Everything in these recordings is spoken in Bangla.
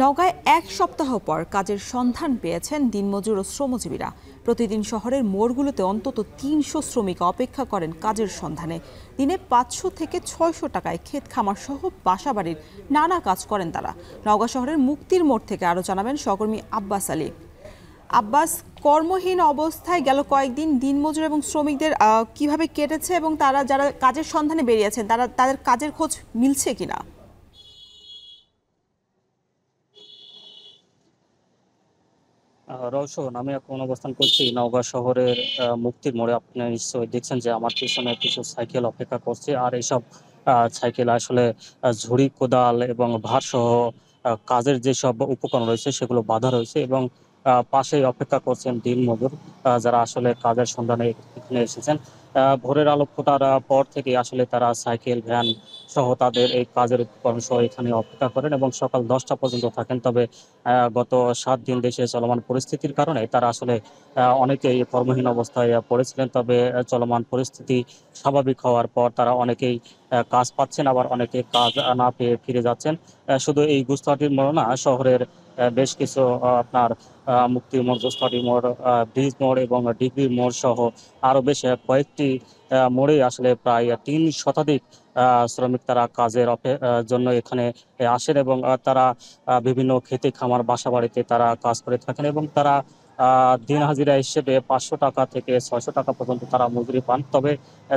নওগাঁয় এক সপ্তাহ পর কাজের সন্ধান পেয়েছেন দিনমজুর ও শ্রমজীবীরা। প্রতিদিন শহরের মোড়গুলোতে অন্তত ৩০০ শ্রমিক অপেক্ষা করেন কাজের সন্ধানে। দিনে ৫০০ থেকে ৬০০ টাকায় ক্ষেত খামার সহ বাসাবাড়ির নানা কাজ করেন তারা। নওগাঁ শহরের মুক্তির মোড় থেকে আরও জানাবেন সহকর্মী আব্বাস আলী। আব্বাস, কর্মহীন অবস্থায় গেল কয়েকদিন দিনমজুর এবং শ্রমিকদের কিভাবে কেটেছে এবং তারা যারা কাজের সন্ধানে বেরিয়েছেন তাদের কাজের খোঁজ মিলছে কিনা? রওশন, আমি এখন অবস্থান করছি নওগাঁ শহরের মুক্তির মোড়ে। আপনি নিশ্চয়ই দেখছেন যে আমার পিছনে কিছু সাইকেল অপেক্ষা করছে, আর এইসব সাইকেল আসলে ঝুড়ি, কোদাল এবং ভারসহ কাজের যেসব উপকরণ রয়েছে সেগুলো বাঁধা রয়েছে, এবং পাশেই অপেক্ষা করছেন দিনমজুর, যারা আসলে কাজের সন্ধানে এখানে এসেছেন। ভোরের আলো ফোটার পর থেকে আসলে তারা সাইকেল, ভ্যান সহ তাদের এই কাজের উপকরণ সহ এখানে অপেক্ষা করেন এবং সকাল 10টা পর্যন্ত থাকেন। তবে গত 7 দিন দেশে চলমান পরিস্থিতির কারণে তারা আসলে অনেকেই কর্মহীন অবস্থায় পড়েছিলেন। তবে চলমান পরিস্থিতি স্বাভাবিক হওয়ার পর তারা অনেকেই কাজ পাচ্ছেন, আবার অনেকে কাজ না পেয়ে ফিরে যাচ্ছেন। শুধু এই গুজরাটির মোড় না, শহরের বেশ কিছু আপনার মুক্তি মোড়, গুজরাটি মোড়, ব্রিজ মোড় এবং ডিগ্রি মোড় সহ আরো বেশ কয়েকটি মোড়ে আসলে প্রায় 3 শতাধিক শ্রমিক তারা কাজের জন্য এখানে আসেন, এবং তারা বিভিন্ন খেতে খামার, বাসা বাড়িতে তারা কাজ করে থাকেন, এবং তারা দিন হাজিরা হিসেবে 500 টাকা থেকে 600 টাকা পর্যন্ত তারা মজুরি পান। তবে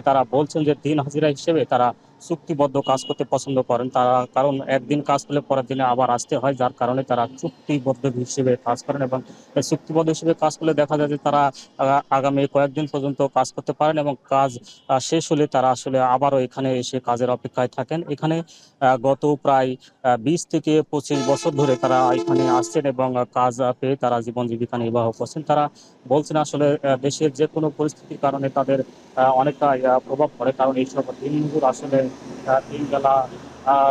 তারা বলছেন যে দিন হাজিরা হিসেবে তারা চুক্তিবদ্ধ কাজ করতে পছন্দ করেন তারা, কারণ একদিন কাজ করলে পরের দিনে আবার আসতে হয়, যার কারণে তারা চুক্তিবদ্ধ হিসেবে কাজ করেন। এবং চুক্তিবদ্ধ হিসেবে কাজ করলে দেখা যায় যে তারা আগামী কয়েকদিন পর্যন্ত কাজ করতে পারেন, এবং কাজ শেষ হলে তারা আসলে আবারও এখানে এসে কাজের অপেক্ষায় থাকেন। এখানে গত প্রায় 20 থেকে 25 বছর ধরে তারা এখানে আসছেন এবং কাজ পেয়ে তারা জীবন জীবিকা নির্বাহ করছেন। তারা বলছেন আসলে দেশের যে কোনো পরিস্থিতির কারণে তাদের অনেকটা প্রভাব পড়ে, কারণ এইসব দিনমজুর আসলে তিন বেলা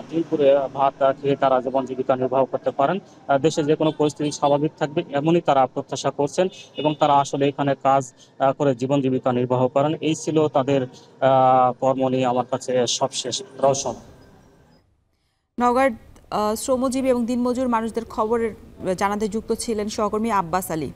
তিন করে ভাত খেয়ে তারা জীবন জীবিকা নির্বাহ করতে পারেন। দেশে যে কোনো পরিস্থিতি স্বাভাবিক থাকবে এমনই তারা প্রত্যাশা করছেন, এবং তারা আসলে এখানে কাজ করে জীবন জীবিকা নির্বাহ করেন। এই ছিল তাদের কর্ম নিয়ে আমার কাছে সবশেষ রওশন। নওগাঁর শ্রমজীবী এবং দিনমজুর মানুষদের খবরের জানাতে যুক্ত ছিলেন সহকর্মী আব্বাস আলী।